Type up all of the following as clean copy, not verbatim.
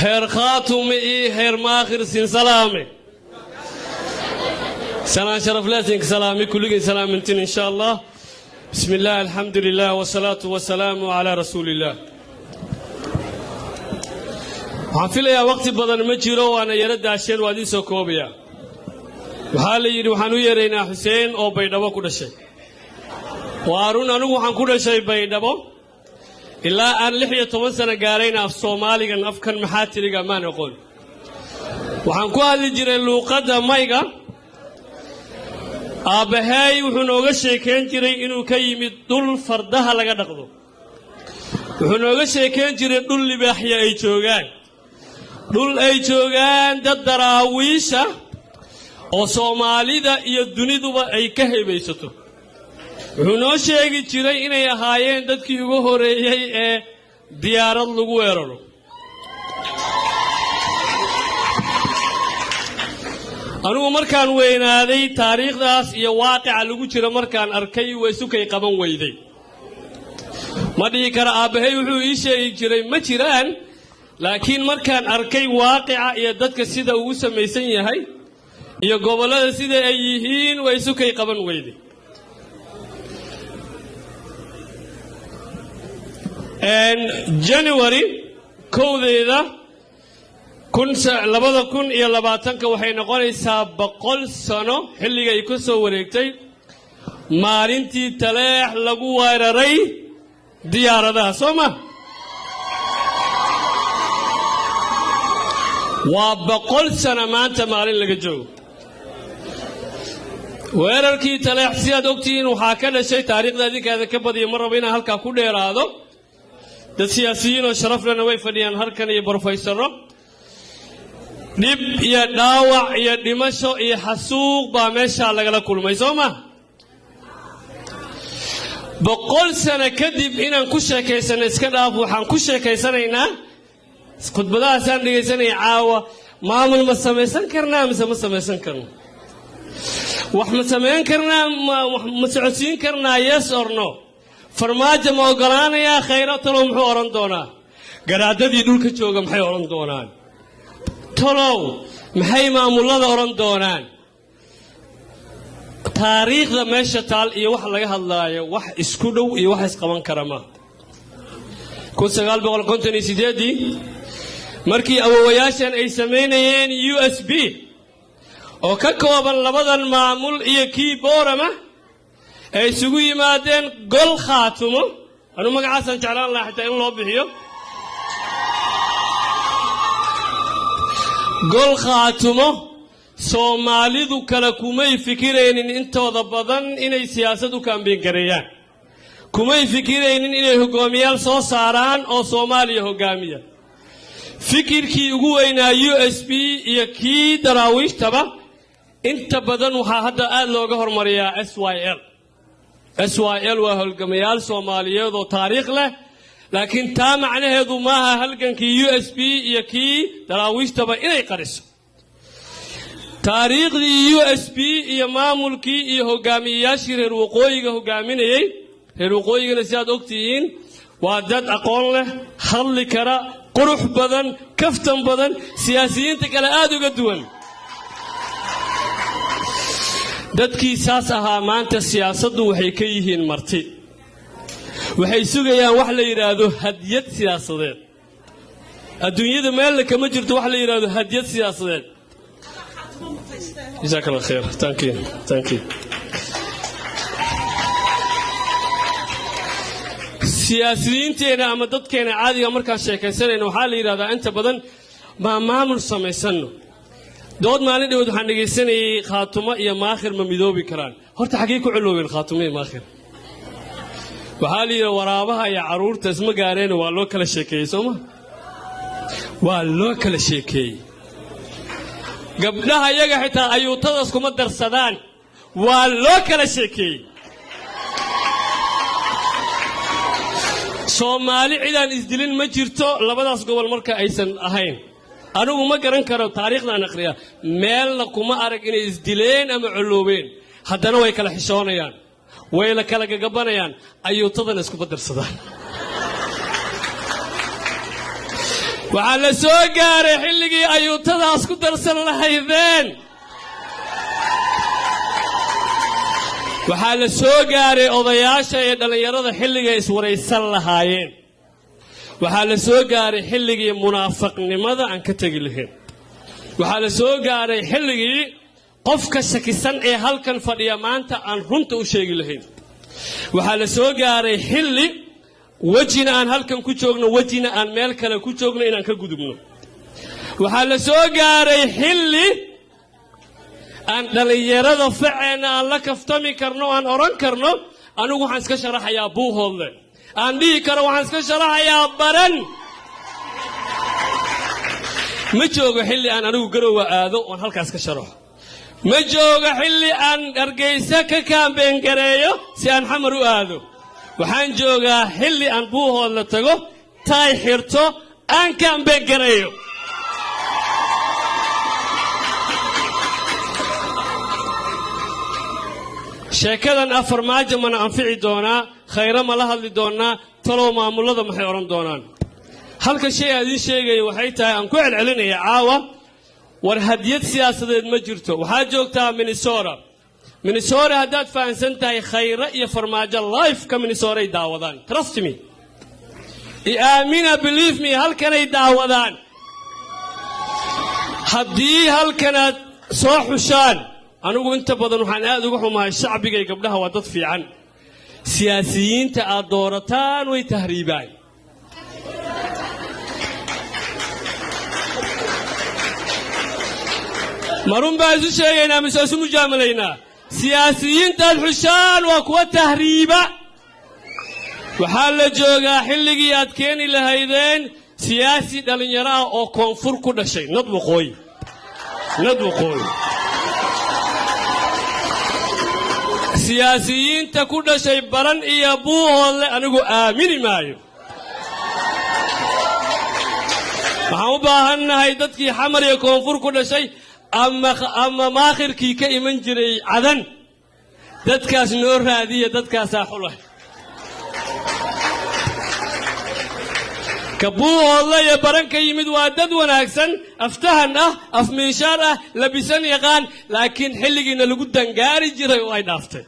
هير خاتم هير ماخر سين سلامي سلام شرف لاتنك سلامي كل سلام انتن إن شاء الله. بسم الله الحمد لله والصلاة والسلام على رسول الله. عفيلا يا وقت بدن مجيرو وأنا يرد عشان وادي سوكوبيا وحالي يدو حنو يرينا حسين أو بيدابو كل شيء وارون أنو حن كل شيء بيدابو إلا أن لحية توسنا قارينا في الصومالي كان أفكار محاتري ما نقول وحن كو هذه جري لوقدا مايغا أبهاي وحنوغا شيكين جري إنو كيمي دول فردها لغا دقدو وحنوغا شيكين جري دول لباحيا أي جوغان دول أي جوغان داد دراويشة oo Soomaalida iyo duniduba ay ka heebaysato wuxuu noo sheegi jiray inay ahaayeen dadkii ugu horeeyay ee diyaarad lagu weeraro anigu markaan weynaaday taariikhdaas iyo waaqica lagu jira markaan arkay way sukay qaban weyday ma dhigi kara aabahay wuxuu ii sheegi jiray ma jiraan laakiin markaan arkay waaqica iyo dadka sida uu samaysan yahay iyo gobolada sida ay yihiin way sukay qaban weyday January kowdeeda 2020 waxay noqonaysaa 100 sano xilliga ay ku soo wareegtay maalintii taleex lagu weeraray diyaaradaha Soomaa waa 100 sano maanta maalin laga joogo weerarkii taleex si aad ogtiin waxa ka dhashay taariikhda adinkaada ka badiyo mar rabo inaan halka ku dheeraado dad siyaasiyiin oo sharaf leh way fadhiyaan halkan iyo professoro dib iyo dhaawac iyo dhimasho iyo xasuuq baa meesha laga kulmay Soomaa 100 sano kadib inaan ku sheekaysano iska dhaaf waxaan ku sheekaysanaynaa khudbadaha saan dhigaysanay caawa maamul ma samaysan karnaa mise ma samaysan karno wax ma samayn karnaa ma socodsiin karnaa yes or no farmaajo ma ogolaanaya khayratolo muxuu oran doonaa garaadadii dhulka jooga maxay oran doonaan tolow maxay maamulada oran doonaan taariikhda meesha taal iyo wax laga hadlaayo wax isku dhow iyo wax isqaban kara ma 1958 markii awowayaashan ay sameynayeen USB oo ka kooban labadan maamul iyo kii boorama ay isugu yimaadeen gol khaatumo anu magacaasan jeclaan lahaa xitaa in loo bixiyo gol khaatumo Soomaalidu kala kumay fikiraynin intooda badan inay siyaasad u kaambeen gareeyaan kumay fikiraynin inay hogaamiyaal soo saaraan oo Soomaaliya hogaamiya fikirkii ugu weynaa USB iyo kii daraawiishtaba inta badan waxa hadda aad looga hormariyaa SYL waa halgamayaal Soomaaliyeed oo taariikh leh laakiin taa macnaheedu maaha halgankii USB iyo kii daraawiishtaba inay qariso taariikhdii USB iyo maamulkii iyo hogaamiyayaashii reer waqooyiga hogaaminayay reer waqooyigana si aad ogtihiin waa dad aqoon leh hadli kara qurux badan kaftan badan siyaasiyiinta kale aad uga duwan dadkii saas ahaa maanta siyaasaddu waxay ka yihiin marti waxay sugayaan wax la yiraahdo hadiyad siyaasadeed adduunyada meel kama jirto wax la yiraahdo hadiyad siyaasadeed jazakallahu khair thank you siyaasiyiinteena ama dadkeena caadiga markaan sheekaysanayno waxa la yiraahdaa inta badan maamul samaysano dood maalin dhow waxaan dhageysanayay khaatumo iyo maakhir ma midoobi karaan horta xagee ku ciloobeen khaatumo iyo maakhir waxa la yiraahdaa waraabaha iyo caruurta isma gaareen waa loo kala sheekeeyay Soomaa waa loo kala sheekeeyay gabdhaha iyaga xitaa ayuutadaas kuma darsadaan waa loo kala sheekeeyay Soomaali cidaan isdilin ma jirto labadaas gobol marka aysan ahayn anigu ma garan karo taariikhdan akhriya meelna kuma arag inay isdileen ama culuubeen haddana way kala xishoonayaan way la kala gagabanayaan ayuutadan isku badarsadaan وعلى سوقاري حلقي أيوتها أسكت أرسل لهيذين وحال سوقاري أضياشا يدل يرد حلقي إسوريسان لهايين وحال سوقاري حلقي منافق لماذا أن كتقلهم وحال سوقاري حلقي قفك سكسان إيه هل كان فريمانتا أن رنت أشيق لهين وحال سوقاري حلي وجهنا أن هل كان كجوجنا وجهنا أن مالك لا كجوجنا إن أنك قدمنا وحال سوقاري حلي أن دليرة فعنا أن لك افتمي كرنو أن أوران كرنو أنا وحنسك شرح يا أبو هول أن دي كرو وحنسك شرح يا برن ما جوج حلي أن أنا وقروا هذا وأن هل كاسك شرح ما جوج حلي أن أرجيسك كان بين كريو سأن حمرو هذا وحن جوجا حلي أن بو هول تجو تاي حرتو أن كان بين كريو sheekadan afar maajo mana anfici doonaa khayra ma la hadli doonaa talow maamulada maxay oran doonaan halka shay aad ii sheegay waxay tahay aan ku celcelinaya caawa war hadiyad siyaasadeed ma jirto waxaa joogtaa Minnesota haddaad fahansan tahay khayra iyo farmaajo life ka Minnesota ay daawadaan trust me believe me halkanay daawadaan haddii halkanaad soo xushaan anigu inta badan waxaan aad uga xumahay shacbiga iyo gabdhaha waa dad fiican siyaasiyiinta aad doorataan way tahriibaan marun baa isu sheegaynaa mise isu mujaamalaynaa siyaasiyiinta aad xushaan waa kuwa tahriiba waxaa la joogaa xilligii aad keeni lahaydeen siyaasi dhalinyaro ah oo koonfur ku dhashay nad waqooyi siyaasiyiinta ku dhashay baran iyo buuhoodle anigu aamini maayo waxaan u baahannahay dadkii xamar iyo koonfur ku dhashay ama maakhirkii ka iman jiray cadan dadkaas noo raadiya dadkaasaa xulay ka buuhoodle iyo baran ka yimid waa dad wanaagsan aftahan ah afmiinshaar ah labisan yaqaan laakiin xilligiina lagu dangaari jiray oo ay dhaaftay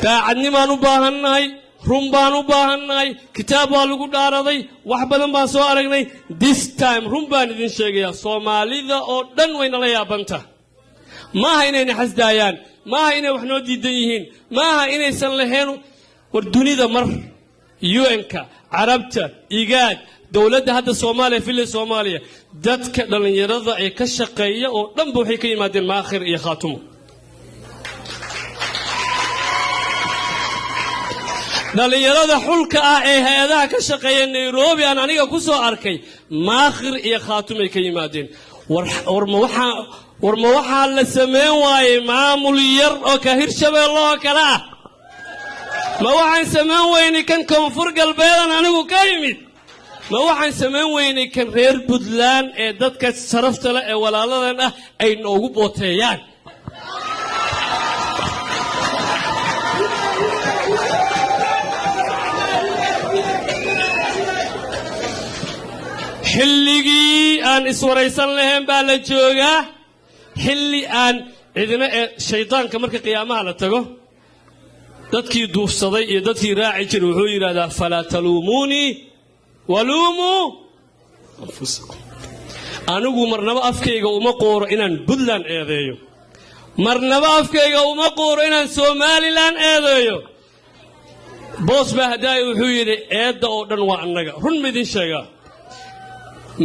daacadnimaan u baahannahay run baan u baahannahay kitaab waa lagu dhaaraday wax badan baan soo aragnay this time run baan idin sheegayaa soomaalida oo dhan way nala yaabanta maaha inayna xasdaayaan maaha inay wax noo diidan yihiin maaha inaysan lahayn war dunida mar UN-ka carabta igaad dawladda hadda Soomaaliya fili Soomaaliya dadka dhalinyarada ay ka shaqeeya oo dhanba waxay ka yimaadeen maakhir iyo khaatumo dhalinyarada xulka ah ee hay'adaha ka shaqeeya Nairobi aan aniga ku soo arkay maakhir iyo khaatumo ay ka yimaadeen war ma waxaa la sameyn waayey maamul yar oo ka Hirshabeelle oo kale ah ma waxaan sameyn weynay kan koonfur galbeedan anigu ka yimid ma waxaan sameyn weynay kan reer Puntland ee dadka sharafta leh ee walaaladan ah ay noogu booteeyaan xilligii aan iswaraysan lahayn baa la joogaa xilli aan cidina shaydaanka marka qiyaamaha la tago dadkii duufsaday iyo dadkii raaci jiray wuxuu yiraahdaa fala taluumuni waluumu anfusakum anigu marnaba afkayga uma qooro inaan Puntland eedeeyo marnaba afkayga uma qooro inaan Somaliland eedeeyo boos baa haday wuxuu yiri eedda oo dhan waa annaga run midin sheegaa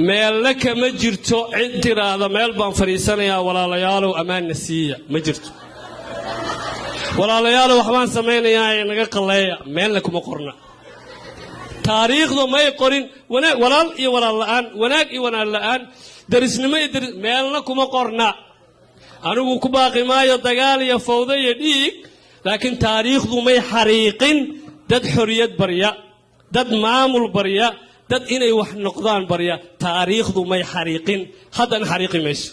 meelna kama jirto cid tiraahdo meel baan fariisanayaa walaalayaalow ammaan siiya ma jirto walaalayaal waxbaan sameeynayaa naga qaleeya meelna kuma qorna taariikhdu may qorin walaal iyo walaal la'aan wanaag iyo wanaag la'aan darisnimo iyo meelna kuma qorna anigu ku baaqi maayo dagaal iyo fawdo iyo dhiig laakiin taariikhdu may xariiqin dad xoriyad barya dad maamul barya dad inay wax noqdaan barya taariikhdu may xariiqin hadan xariiqi mayso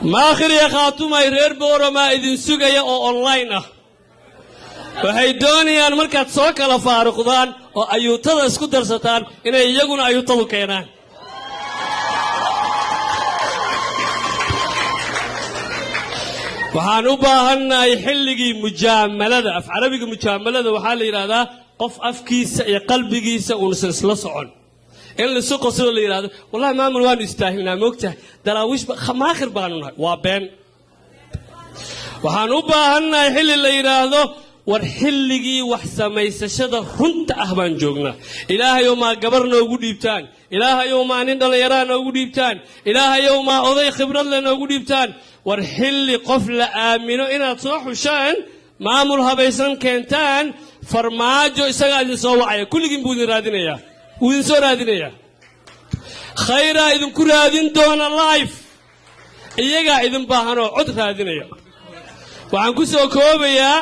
maakhir iyo khaatum ay reer boorama idin sugaya oo online ah waxay doonayaan markaad soo kala faaruqdaan oo ayuutada isku darsataan inay iyaguna ayuutadu keenaan waxaan u baahannahay xilligii mujaamalada af carabiga mujaamalada waxaa la yidhaahdaa qof afkiisa iyo qalbigiisa uusan isla socon in la soo qoslo la yiraahdo wallahi maamul waan istaahilnaa moogtahay daraawish maakhir baanu nahay waa been waxaan u baahannahay xilli la yiraahdo war xilligii wax samaysashada runta ah baan joognaa ilaahayow maa gabar noogu dhiibtaan ilaahayow maa nin dhallinyaraa noogu dhiibtaan ilaahayow maa oday khibrad leh noogu dhiibtaan war xilli qof la aamino inaad soo xushaan maamul habaysan keentaan farmaajo isagaa idin soo wacaya kulligiin buu idin raadinayaa wuu idin soo raadinayaa khayraa idinku raadin doona life iyagaa idin baahan oo cod raadinaya waxaan ku soo koobayaa